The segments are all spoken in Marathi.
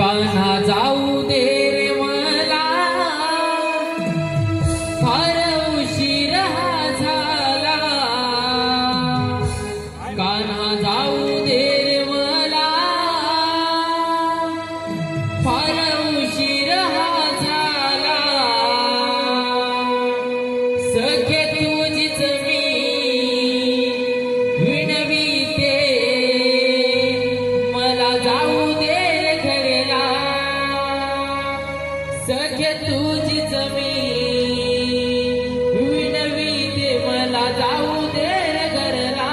कान्हा जाऊ दे रे मला फार उशीर झाला कान्हा जाऊ दे रे मला फार उशीर झाला सखे तुझीच मी विनविते मला जाऊ दे घरला सखे तुझीच मी विनविते मला जाऊ दे घरला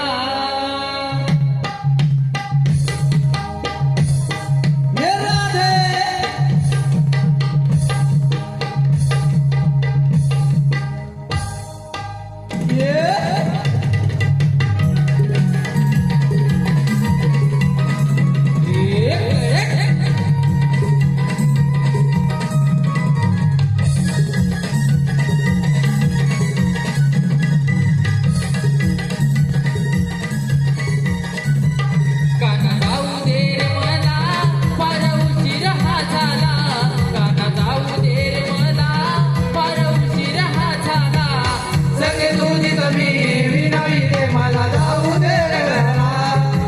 सखे तुझीच मी विनविते मला जाऊ दे घरला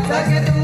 सखे